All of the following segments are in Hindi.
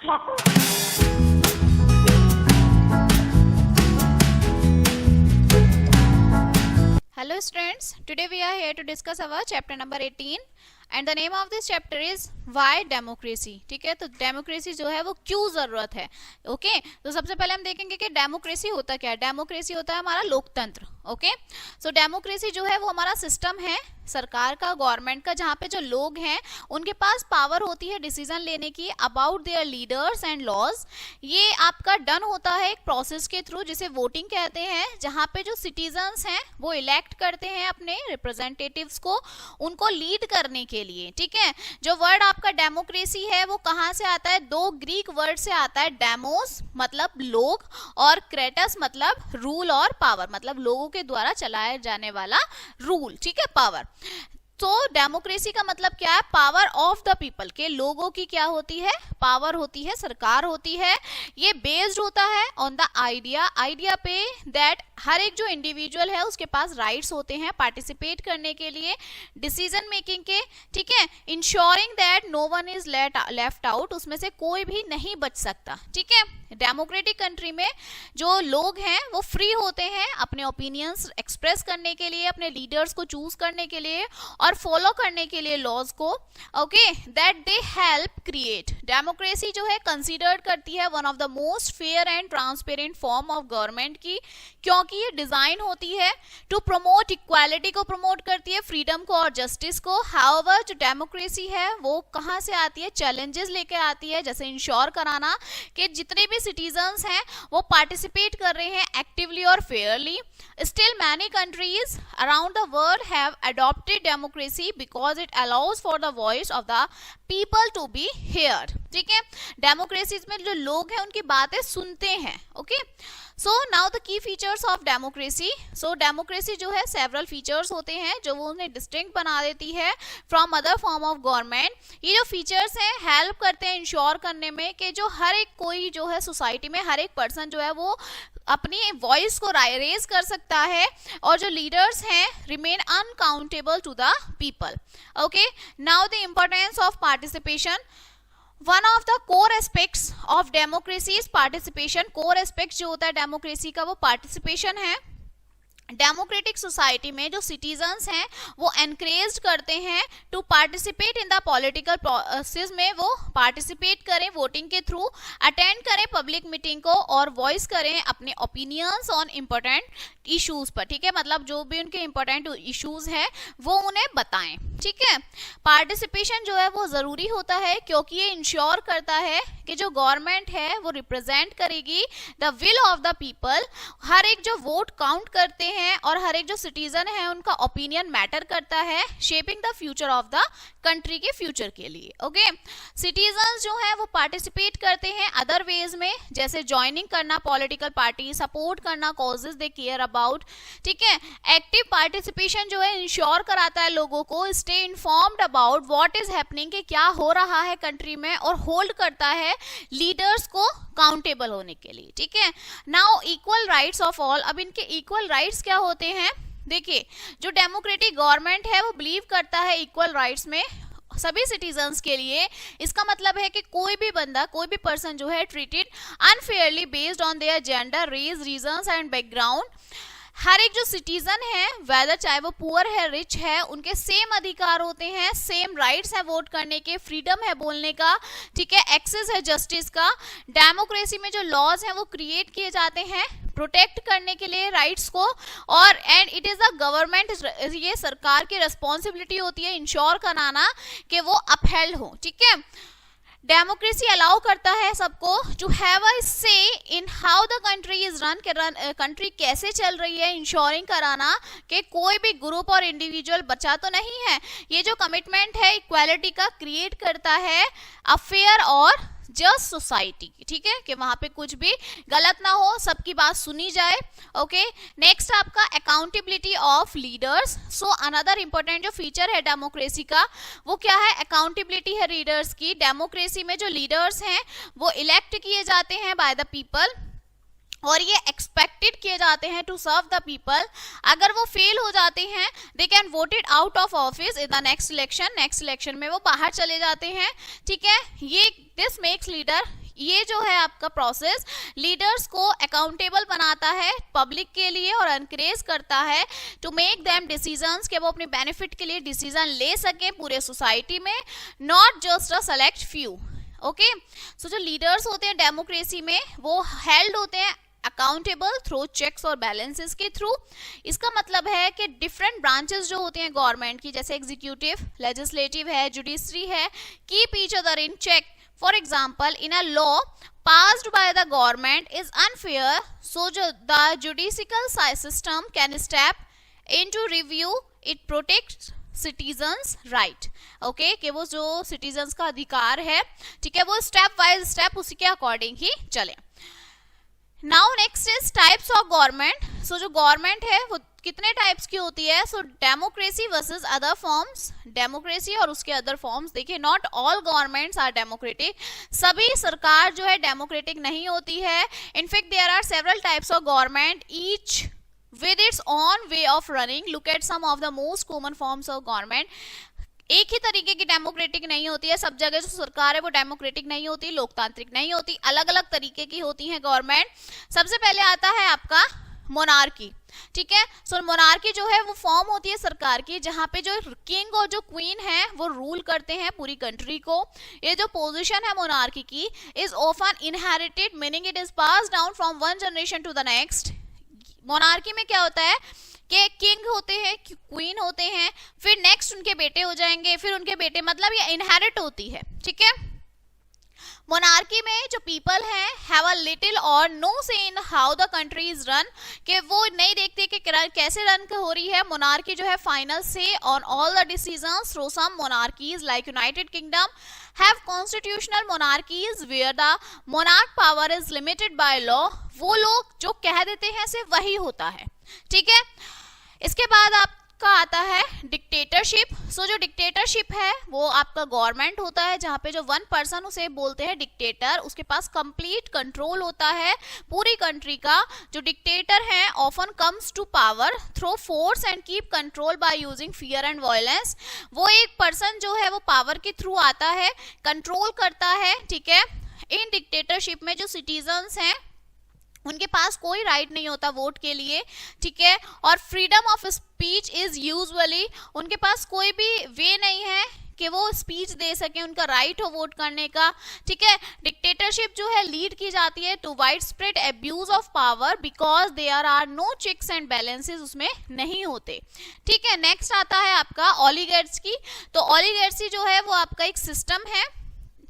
Hello students, today we are here to discuss our chapter number 18 and the name of this chapter is why democracy. ठीक है, तो डेमोक्रेसी जो है वो क्यों जरूरत है. ओके, तो सबसे पहले हम देखेंगे कि डेमोक्रेसी होता क्या है. डेमोक्रेसी होता है हमारा लोकतंत्र. ओके, सो डेमोक्रेसी जो है वो हमारा सिस्टम है सरकार का, गवर्नमेंट का, जहाँ पे जो लोग हैं उनके पास पावर होती है डिसीजन लेने की about their leaders and laws. ये आपका डन होता है एक प्रोसेस के थ्रू जिसे वोटिंग कहते हैं, जहाँ पे जो सिटीजन्स हैं वो इलेक्ट करते हैं अपने रिप्रेजेंटेटिव्स को उनको लीड करने के लिए. ठीक है, जो वर्ड आपका डेमोक्रेसी है वो कहाँ से आता है? दो ग्रीक वर्ड से आता है. डेमोस मतलब लोग और क्रेटस मतलब रूल और पावर मतलब लोगों के द्वारा चलाया जाने वाला रूल. ठीक है, पावर. तो डेमोक्रेसी का मतलब क्या है? पावर ऑफ द पीपल, के लोगों की क्या होती है? पावर होती है, सरकार होती है. ये बेस्ड होता है ऑन द आइडिया पे दैट हर एक जो इंडिविजुअल है उसके पास राइट्स होते हैं पार्टिसिपेट करने के लिए डिसीजन मेकिंग के. ठीक है, ensuring that no one is left out, उसमें से कोई भी नहीं बच सकता. ठीक है, डेमोक्रेटिक कंट्री में जो लोग हैं वो फ्री होते हैं अपने ओपिनियंस एक्सप्रेस करने के लिए, अपने लीडर्स को चूज करने के लिए और फॉलो करने के लिए लॉज को. Okay, that they help create. Democracy जो है कंसीडर्ड करती है one of the most fair and transparent form of government की, क्योंकि ये डिजाइन होती है टू प्रमोट इक्वालिटी को प्रमोट करती है, फ्रीडम को और जस्टिस को. हाउएवर जो डेमोक्रेसी है वो कहाँ से आती है? चैलेंजेस लेके आती है, जैसे इंश्योर कराना कि जितने भी सिटीजन्स हैं वो पार्टिसिपेट कर रहे हैं एक्टिवली और fairly. Still many countries around the world have adopted democracy because it allows for the voice of the people to be heard. ठीक है, डेमोक्रेसी में जो लोग हैं उनकी बातें सुनते हैं. ओके, सो नाउ द की features of democracy. So democracy जो है सेवरल फीचर्स होते हैं जो वो उन्हें डिस्टिंक्ट बना देती है from other form of government. ये जो फीचर्स हैं हेल्प करते हैं इंश्योर करने में कि जो हर एक कोई जो है सोसाइटी में हर एक पर्सन जो है वो अपनी वॉइस को रेज कर सकता है और जो लीडर्स हैं remain unaccountable to the people. Okay, now the importance of participation. One of the core aspects of democracy is participation. Core aspect जो होता है डेमोक्रेसी का वो पार्टिसिपेशन है. डेमोक्रेटिक सोसाइटी में जो सिटीजन्स हैं वो एनकरेज करते हैं to participate in the political process में, वो पार्टिसिपेट करें वोटिंग के थ्रू, अटेंड करें पब्लिक मीटिंग को और वॉइस करें अपने ओपिनियंस ऑन इम्पोर्टेंट इश्यूज पर. ठीक है, मतलब जो भी उनके इम्पोर्टेंट इश्यूज हैं वो उन्हें बताएं. ठीक है, पार्टिसिपेशन जो है वो जरूरी होता है क्योंकि ये इंश्योर करता है कि जो गवर्नमेंट है वो रिप्रेजेंट करेगी the will of the people. हर एक जो वोट काउंट करते हैं और हर एक जो सिटीजन है उनका ओपिनियन मैटर करता है shaping the future of the country के फ्यूचर के लिए. ओके, सिटीजन्स जो है वो पार्टिसिपेट करते हैं अदर वेज में, जैसे ज्वाइनिंग करना पॉलिटिकल पार्टी, सपोर्ट करना कॉजेज दे केयर अबाउट. ठीक है, एक्टिव पार्टिसिपेशन जो है इंश्योर कराता है लोगों को stay informed about what is happening, कि क्या हो रहा है कंट्री में, और होल्ड करता है लीडर्स को काउंटेबल होने के लिए. ठीक है, now equal rights of all. अब इनके इक्वल राइट्स क्या होते हैं? देखिए, जो डेमोक्रेटिक गवर्नमेंट है वो बिलीव करता है इक्वल राइट्स में सभी सिटीजन्स के लिए. इसका मतलब है कि कोई भी बंदा, कोई भी पर्सन जो है treated unfairly based on their gender, race, reasons and background. हर एक जो सिटीजन है वेदर चाहे वो पुअर है रिच है, उनके सेम अधिकार होते हैं, सेम राइट्स है वोट करने के, फ्रीडम है बोलने का. ठीक है, एक्सेस है जस्टिस का. डेमोक्रेसी में जो लॉज हैं वो क्रिएट किए जाते हैं प्रोटेक्ट करने के लिए राइट्स को, और and it is the government, ये सरकार की रिस्पॉन्सिबिलिटी होती है इंश्योर कराना कि वो अपहेल्ड हो. ठीक है, डेमोक्रेसी अलाउ करता है सबको टू हैव अ से in how the country is run, country कैसे चल रही है, इंश्योरिंग कराना कि कोई भी ग्रुप और इंडिविजुअल बचा तो नहीं है. ये जो कमिटमेंट है इक्वालिटी का क्रिएट करता है अ फेयर और जस्ट सोसाइटी. ठीक है, कि वहां पे कुछ भी गलत ना हो, सबकी बात सुनी जाए. ओके, नेक्स्ट आपका accountability of leaders. So another important जो फीचर है डेमोक्रेसी का वो क्या है? अकाउंटेबिलिटी है लीडर्स की. डेमोक्रेसी में जो लीडर्स हैं वो इलेक्ट किए जाते हैं बाय द पीपल और ये एक्सपेक्टेड किए जाते हैं टू सर्व द पीपल. अगर वो फेल हो जाते हैं they can voted out of office in the next election. Next election में वो बाहर चले जाते हैं. ठीक है, ये दिस मेक्स लीडर ये जो है आपका प्रोसेस लीडर्स को अकाउंटेबल बनाता है पब्लिक के लिए और एनकरेज करता है टू मेक देम डिसीजंस कि वो अपने बेनिफिट के लिए डिसीजन ले सकें पूरे सोसाइटी में, not just a select few. Okay, so जो लीडर्स होते हैं डेमोक्रेसी में वो हेल्ड होते हैं अकाउंटेबल थ्रू चेक्स और बैलेंसेस के थ्रू। इसका मतलब है कि डिफरेंट ब्रांचेस जो होते हैं गवर्नमेंट की, जैसे एग्जीक्यूटिव, लेजिस्लेटिव है, जुडिशरी है, keep each other in check. For example, in a law passed by the government is unfair, so the judicial system can step in to review it, protects citizens right। Okay, कि वो जो सिटीजन्स का अधिकार है, ठीक है, वो स्टेप वाइज स्टेप उसी के अकॉर्डिंग ही चले। Now next is types of government. So जो गवर्नमेंट है वो कितने टाइप्स की होती है? So democracy versus other forms, democracy और उसके अदर फॉर्म्स। देखिए, not all governments are democratic, सभी सरकार जो है डेमोक्रेटिक नहीं होती है। In fact there are several types of government, each with its own way of running। Look at some of the most common forms of government। एक ही तरीके की डेमोक्रेटिक नहीं होती है, सब जगह जो सरकार है वो डेमोक्रेटिक नहीं होती, लोकतांत्रिक नहीं होती, अलग अलग तरीके की होती है गवर्नमेंट। सबसे पहले आता है आपका मोनार्की, ठीक है। सो मोनार्की जो है वो फॉर्म होती है सरकार की, जहां पे जो किंग और जो क्वीन है वो रूल करते हैं पूरी कंट्री को। ये जो पोजीशन है मोनार्की की is often inherited, meaning it is pass down from one generation to the next. Monarchy में क्या होता है कि किंग होते हैं, क्वीन होते हैं, फिर नेक्स्ट उनके बेटे हो जाएंगे, फिर उनके बेटे, मतलब ये इनहेरिट होती है, ठीक है। मोनार्की में जो पीपल हैं हैव अ लिटिल और नो से in how the country is run, कि वो नहीं देखते कि कैसे रन हो रही है। मोनार्की जो है फाइनल से on all the decisions through some monarchies like United Kingdom have constitutional monarchies where the monarch power is limited by law। वो लोग जो कह देते हैं सिर्फ वही होता है, ठीक है। इसके बाद आपका आता है डिक्टेटरशिप। सो जो डिक्टेटरशिप है वो आपका गवर्नमेंट होता है, जहाँ पे जो वन पर्सन उसे बोलते हैं डिक्टेटर, उसके पास कंप्लीट कंट्रोल होता है पूरी कंट्री का। जो डिक्टेटर है often comes to power through force and keep control by using fear and violence. वो एक पर्सन जो है वो पावर के थ्रू आता है, कंट्रोल करता है, ठीक है। इन डिक्टेटरशिप में जो सिटीजन्स हैं उनके पास कोई राइट नहीं होता वोट के लिए, ठीक है। और freedom of speech is usually, उनके पास कोई भी वे नहीं है कि वो स्पीच दे सके, उनका राइट हो वोट करने का, ठीक है। डिक्टेटरशिप जो है लीड की जाती है to wide spread abuse of power because there are no checks and balances, उसमें नहीं होते, ठीक है। नेक्स्ट आता है आपका ओलिगार्ची। तो ओलिगार्ची जो है वो आपका एक सिस्टम है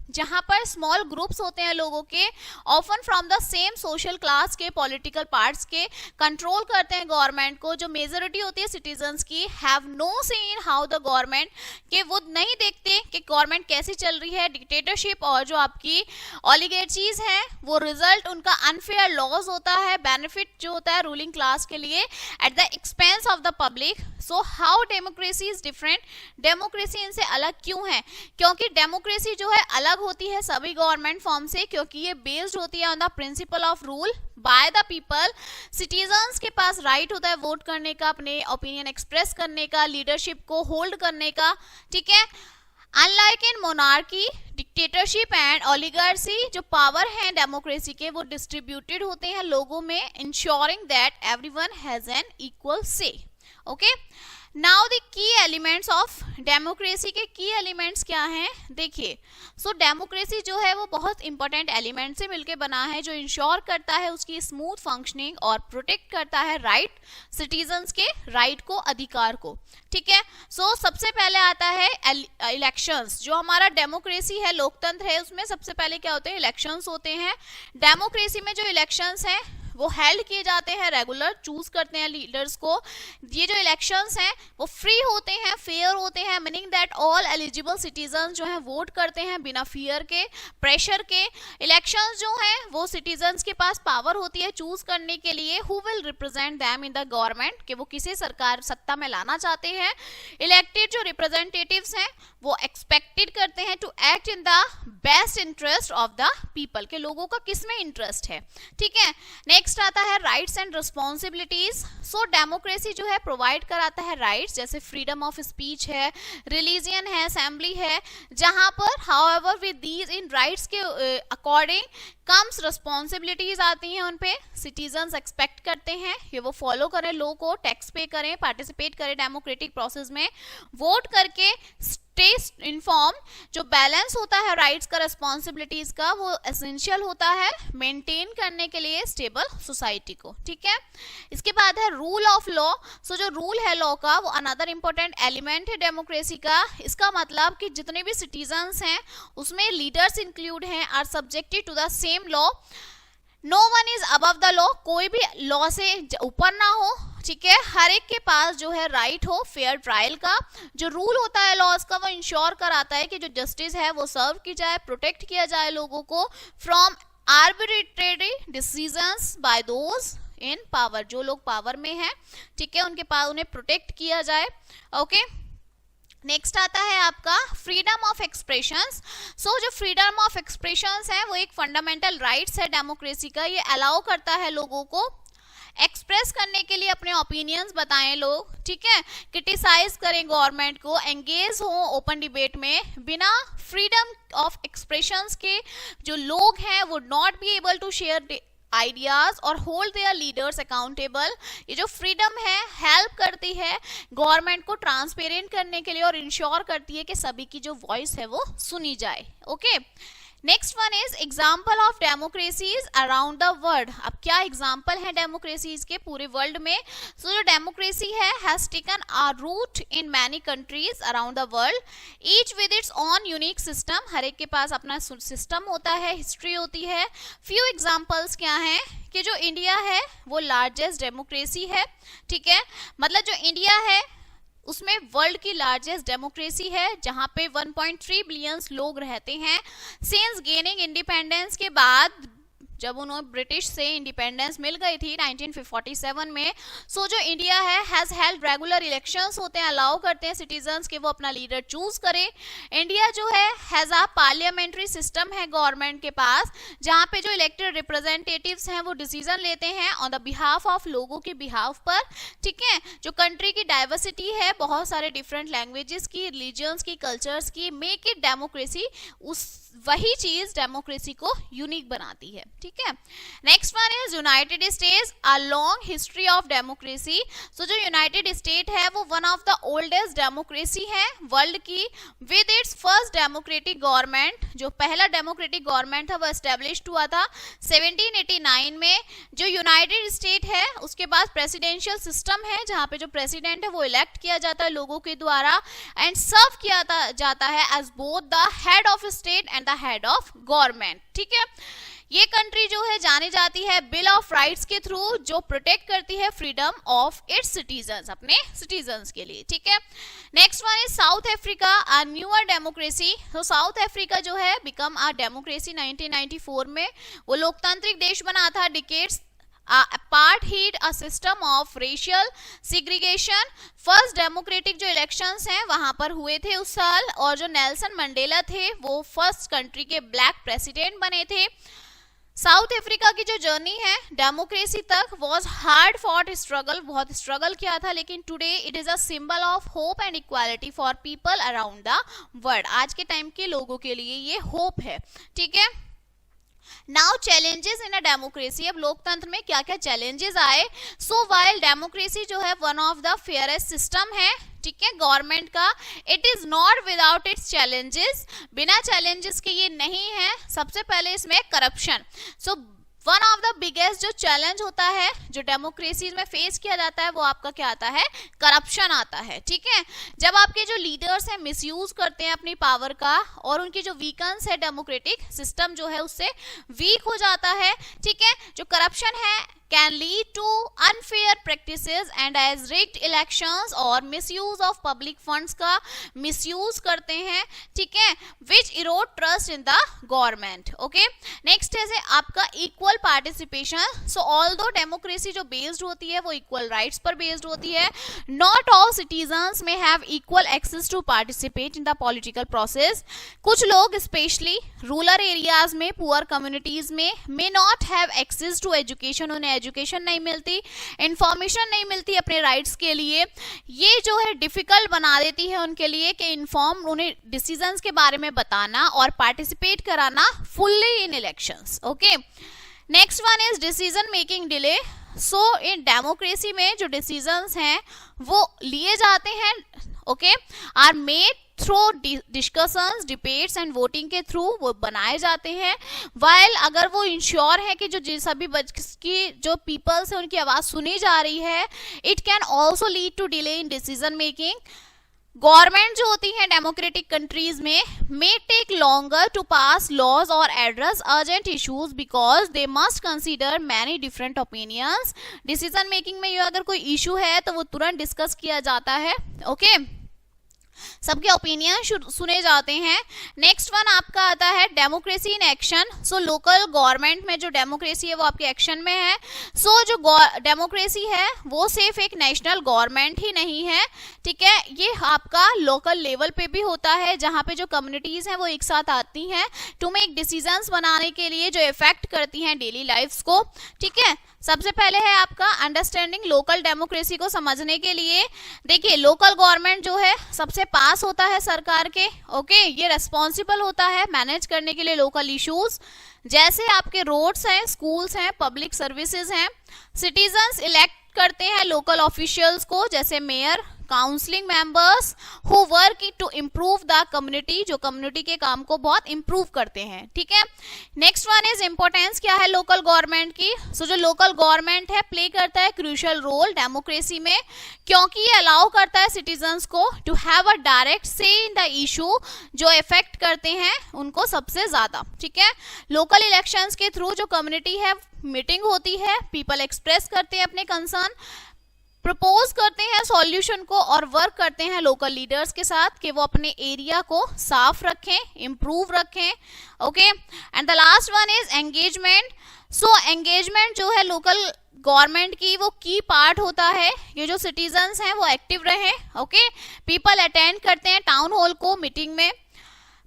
जहां पर स्मॉल ग्रुप्स होते हैं लोगों के, often from the same social class के, पॉलिटिकल पार्ट्स के, कंट्रोल करते हैं गवर्नमेंट को। जो मेजोरिटी होती है सिटीजन्स की हैव नो से इन हाउ द गवर्नमेंट, कि वो नहीं देखते कि गवर्नमेंट कैसी चल रही है। डिक्टेटरशिप और जो आपकी ओलिगार्चीज हैं वो रिजल्ट उनका अनफेयर लॉज होता है, बेनिफिट जो होता है रूलिंग क्लास के लिए at the expense of the public. So how democracy is different, democracy इनसे अलग क्यों है? क्योंकि डेमोक्रेसी जो है अलग होती है सभी गवर्नमेंट फॉर्म से, क्योंकि ये बेस्ड होती है on the principle of rule by the people. Citizens के पास राइट होता है वोट करने का, अपने ओपिनियन एक्सप्रेस करने का, लीडरशिप को होल्ड करने का, ठीक है। Unlike in monarchy, dictatorship and oligarchy, जो पावर है डेमोक्रेसी के वो डिस्ट्रीब्यूटेड होते हैं लोगों में, ensuring that everyone has an equal say. Okay, now the key elements of democracy के की एलिमेंट्स क्या हैं? देखिए, सो डेमोक्रेसी जो है वो बहुत इंपॉर्टेंट एलिमेंट से मिलकर बना है, जो इंश्योर करता है उसकी स्मूथ फंक्शनिंग और प्रोटेक्ट करता है राइट, सिटीजन्स के राइट को, अधिकार को, ठीक है। सो सबसे पहले आता है इलेक्शंस। जो हमारा डेमोक्रेसी है, लोकतंत्र है, उसमें सबसे पहले क्या होते हैं? इलेक्शंस होते हैं। डेमोक्रेसी में जो इलेक्शंस हैं वो हेल्ड किए जाते हैं, रेगुलर चूज करते हैं लीडर्स को। ये जो इलेक्शंस हैं वो फ्री होते हैं, फेयर होते हैं, meaning that all eligible citizen जो हैं वोट करते हैं बिना फियर के, प्रेशर के। इलेक्शंस जो हैं वो सिटीजन्स के पास पावर होती है चूज करने के लिए who will represent them in the government, कि वो किसे सरकार सत्ता में लाना चाहते हैं। इलेक्टेड जो रिप्रेजेंटेटिव्स हैं वो एक्सपेक्टेड करते हैं to act in the best interest of the people, के लोगों का किस में इंटरेस्ट है, ठीक है। नेक्स्ट नेक्स्ट आता है rights and responsibilities. So democracy जो है प्रोवाइड कराता है राइट्स, जैसे फ्रीडम ऑफ स्पीच है, रिलीजियन है, असेंबली है, जहां पर however with these in rights के अकॉर्डिंग कम्स रिस्पॉन्सिबिलिटीज आती हैं, उन पे सिटीजन्स एक्सपेक्ट करते हैं ये वो फॉलो करें, लो को टैक्स पे करें, पार्टिसिपेट करें डेमोक्रेटिक प्रोसेस में, वोट करके स्टे इन्फॉर्म। जो बैलेंस होता है राइट्स का रिस्पॉन्सिबिलिटीज का वो एसेंशियल होता है मेंटेन करने के लिए स्टेबल सोसाइटी को, ठीक है। इसके बाद है रूल ऑफ लॉ। सो जो रूल है लॉ का वो अनदर इंपॉर्टेंट एलिमेंट है डेमोक्रेसी का। इसका मतलब कि जितने भी सिटीजन्स हैं उसमें लीडर्स इंक्लूड हैं, are subjected to the same law, no one is above the law, कोई भी लॉ से ऊपर ना हो, ठीक है। हर एक के पास जो है राइट हो फेयर ट्रायल का। जो रूल होता है लॉज का वो इंश्योर कराता है कि जो जस्टिस है वो सर्व की जाए, प्रोटेक्ट किया जाए लोगों को from arbitrary decisions bye those in power, जो लोग पावर में हैं, ठीक है, उनके पास उन्हें प्रोटेक्ट किया जाए, ओके। नेक्स्ट आता है आपका फ्रीडम ऑफ एक्सप्रेशंस। सो जो फ्रीडम ऑफ एक्सप्रेशंस है वो एक फंडामेंटल राइट्स है डेमोक्रेसी का। ये अलाउ करता है लोगों को एक्सप्रेस करने के लिए, अपने ओपिनियंस बताएं लोग, ठीक है, क्रिटिसाइज करें गवर्नमेंट को, एंगेज हो ओपन डिबेट में। बिना फ्रीडम ऑफ एक्सप्रेशंस के जो लोग हैं वो not be able to share ideas और होल्ड देयर लीडर्स अकाउंटेबल। ये जो फ्रीडम है हेल्प करती है गवर्नमेंट को ट्रांसपेरेंट करने के लिए और इंश्योर करती है कि सभी की जो वॉइस है वो सुनी जाए, okay. Next one is example of democracies around the world. अब क्या एग्जाम्पल है डेमोक्रेसीज के पूरे वर्ल्ड में? सो जो डेमोक्रेसी है has taken a root in many countries around the world, each with its own unique system. हर एक के पास अपना सिस्टम होता है, हिस्ट्री होती है। फ्यू एग्जाम्पल्स क्या हैं कि जो इंडिया है वो लार्जेस्ट डेमोक्रेसी है, ठीक है, मतलब जो इंडिया है उसमें वर्ल्ड की लार्जेस्ट डेमोक्रेसी है जहां पे 1.3 बिलियन लोग रहते हैं। सिंस गेनिंग इंडिपेंडेंस के बाद, जब उन्होंने ब्रिटिश से इंडिपेंडेंस मिल गई थी 1947 में, सो जो इंडिया है हैज हेल्ड रेगुलर इलेक्शंस होते हैं, अलाउ करते हैं सिटीजन्स के वो अपना लीडर चूज करें। इंडिया जो है हैज अ पार्लियामेंट्री सिस्टम है गवर्नमेंट के पास, जहां पे जो इलेक्टेड रिप्रेजेंटेटिव्स हैं वो डिसीजन लेते हैं ऑन द बिहाफ ऑफ लोगों के बिहाफ पर, ठीक है। जो कंट्री की डाइवर्सिटी है, बहुत सारे डिफरेंट लैंग्वेजेस की, रिलीजन्स की, कल्चर्स की, मेक इट डेमोक्रेसी, उस वही चीज डेमोक्रेसी को यूनिक बनाती है, ठीक है। Next one is United States, a long history of democracy. So जो यूनाइटेड स्टेट है वो one of the oldest democracy है वर्ल्ड की, with its first democratic government. जो पहला डेमोक्रेटिक गवर्नमेंट था वो एस्टेब्लिश्ड हुआ था 1789 में। जो यूनाइटेड स्टेट है उसके पास प्रेसिडेंशियल सिस्टम है जहां पे जो प्रेसिडेंट है वो इलेक्ट किया जाता है लोगों के द्वारा एंड सर्व किया जाता है as both the head of state and the head of government, ठीक है। ये कंट्री जो है जानी जाती है बिल ऑफ राइट्स के थ्रू, जो प्रोटेक्ट करती है फ्रीडम ऑफ इट्स सिटीजन्स, अपने सिटीजन्स के लिए, ठीक है। Next one is South Africa, a newer democracy. तो साउथ अफ्रीका जो है बिकम अ डेमोक्रेसी 1994 में। वो लोकतांत्रिक देश बना था decades apartheid, a system of racial segregation। First democratic जो इलेक्शंस हैं वहां पर हुए थे उस साल, और जो नेल्सन मंडेला थे वो फर्स्ट कंट्री के ब्लैक प्रेसिडेंट बने थे। साउथ अफ्रीका की जो जर्नी है डेमोक्रेसी तक वॉज हार्ड फॉट स्ट्रगल, बहुत स्ट्रगल किया था, लेकिन today it is a symbol of hope and equality for people around the world. आज के टाइम के लोगों के लिए ये होप है, ठीक है। Now challenges in a democracy, अब लोकतंत्र में क्या क्या चैलेंजेस आए। सो वाइल डेमोक्रेसी जो है one of the fairest system है, ठीक है, गवर्नमेंट का, it is not without its challenges, बिना चैलेंजेस के ये नहीं है। सबसे पहले इसमें corruption. So one of the biggest जो चैलेंज होता है जो डेमोक्रेसी में फेस किया जाता है वो आपका क्या आता है? करप्शन आता है, ठीक है। जब आपके जो लीडर्स हैं मिसयूज करते हैं अपनी पावर का और उनकी जो वीकनेस है डेमोक्रेटिक सिस्टम जो है उससे वीक हो जाता है, ठीक है। जो करप्शन है can lead to unfair practices and as rigged elections और misuse of public funds का misuse करते हैं, ठीक है, which erode trust in the government, okay। next है आपका equal equal participation. So although democracy जो बेस्ड होती है वो इक्वल राइट्स पर बेस्ड होती है, नॉट ऑल सिटीजन्स में have equal access to participate in the political process. कुछ लोग स्पेशली रूरल एरियाज में, पुअर कम्युनिटीज में may not have access to education, उन्हें एजुकेशन नहीं मिलती, इंफॉर्मेशन नहीं मिलती अपने राइट्स के लिए। ये जो है डिफिकल्ट बना देती है उनके लिए कि इन्फॉर्म, उन्हें डिसीजंस के बारे में बताना और पार्टिसिपेट कराना fully in elections. Okay, next one is decision making delay. So in democracy में जो डिसीजंस हैं वो लिए जाते हैं, okay, are made through discussions, debates and voting के थ्रू वो बनाए जाते हैं। वाइल अगर वो इंश्योर है कि जो सभी की जो पीपल्स है उनकी आवाज सुनी जा रही है, it can also lead to delay in decision making. Government जो होती है डेमोक्रेटिक कंट्रीज में may take longer to pass laws और address urgent issues because they must consider many different opinions. Decision making में ये अगर कोई इशू है तो वो तुरंत डिस्कस किया जाता है, ओके, सबके ओपिनियन सुने जाते हैं। नेक्स्ट वन आपका आता है democracy in action. So local government में जो डेमोक्रेसी है वो आपके एक्शन में है। सो जो डेमोक्रेसी है वो सिर्फ एक नेशनल गवर्नमेंट ही नहीं है, ठीक है, ये आपका लोकल लेवल पे भी होता है, जहाँ पे जो कम्युनिटीज हैं वो एक साथ आती हैं टू मेक डिसीजंस बनाने के लिए जो इफेक्ट करती हैं डेली लाइफ्स को, ठीक है। सबसे पहले है आपका अंडरस्टैंडिंग लोकल डेमोक्रेसी को समझने के लिए। देखिए लोकल गवर्नमेंट जो है सबसे पास होता है सरकार के, ओके, ये रेस्पॉन्सिबल होता है मैनेज करने के लिए लोकल इश्यूज, जैसे आपके रोड्स हैं, स्कूल्स हैं, पब्लिक सर्विसेज हैं। सिटीजन्स इलेक्ट करते हैं लोकल ऑफिशियल्स को, जैसे mayor, counselling members who work to improve the community, जो कम्युनिटी के काम को बहुत इम्प्रूव करते हैं, ठीक है। नेक्स्ट वन इज इंपॉर्टेंस क्या है लोकल गवर्नमेंट की। सो जो लोकल गवर्नमेंट है प्ले करता है क्रूशियल रोल डेमोक्रेसी में, क्योंकि ये अलाउ करता है सिटीजन्स को टू हैव अ डायरेक्ट से इन द इशू जो इफेक्ट करते हैं उनको सबसे ज्यादा, ठीक है। लोकल इलेक्शंस के थ्रू जो कम्युनिटी है मीटिंग होती है, पीपल एक्सप्रेस करते हैं अपने कंसर्न, प्रपोज करते हैं सॉल्यूशन को और वर्क करते हैं लोकल लीडर्स के साथ कि वो अपने एरिया को साफ रखें, इम्प्रूव रखें, okay. And the last one is engagement. So engagement जो है लोकल गवर्नमेंट की वो की पार्ट होता है, ये जो सिटीजन्स हैं वो एक्टिव रहें, ओके, पीपल अटेंड करते हैं टाउन हॉल को, मीटिंग में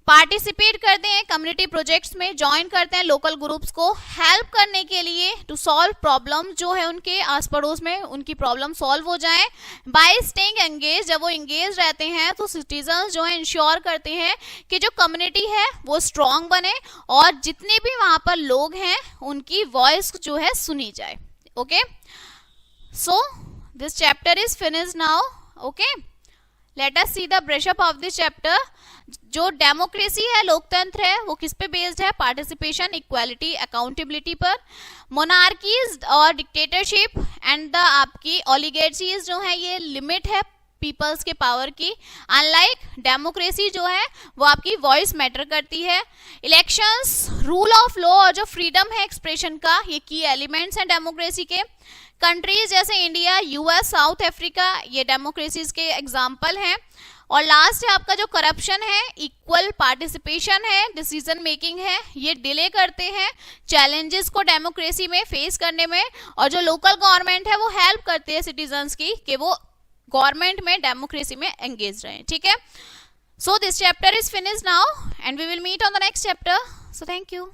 पार्टिसिपेट करते हैं, कम्युनिटी प्रोजेक्ट्स में ज्वाइन करते हैं लोकल ग्रुप्स को हेल्प करने के लिए टू सॉल्व प्रॉब्लम जो है उनके आस पड़ोस में, उनकी प्रॉब्लम सॉल्व हो जाए। बाय स्टेइंग एंगेज, जब वो एंगेज रहते हैं तो सिटीजन्स जो है इंश्योर करते हैं कि जो कम्युनिटी है वो स्ट्रांग बने और जितने भी वहाँ पर लोग हैं उनकी वॉइस जो है सुनी जाए, okay. So this chapter is finished now, okay. Let us see the brush up of this chapter. जो डेमोक्रेसी है, लोकतंत्र है, वो किस पे बेस्ड है? पार्टिसिपेशन, इक्वालिटी, अकाउंटेबिलिटी पर। मोनार्कीज और डिक्टेटरशिप एंड द आपकी ओलिगार्चीज जो है ये लिमिट है पीपल्स के पावर की। अनलाइक डेमोक्रेसी जो है वो आपकी वॉइस मैटर करती है। इलेक्शंस, रूल ऑफ लॉ और जो फ्रीडम है एक्सप्रेशन का, ये की एलिमेंट्स हैं डेमोक्रेसी के। कंट्रीज जैसे इंडिया, यूएस, साउथ अफ्रीका, ये डेमोक्रेसीज के एग्जाम्पल हैं। और लास्ट है आपका जो करप्शन है, इक्वल पार्टिसिपेशन है, डिसीजन मेकिंग है, ये डिले करते हैं चैलेंजेस को डेमोक्रेसी में फेस करने में। और जो लोकल गवर्नमेंट है वो हेल्प करते हैं सिटीजन्स की कि वो गवर्नमेंट में, डेमोक्रेसी में एंगेज रहें, ठीक है। So this chapter is finished now and we will meet on the next chapter. So thank you.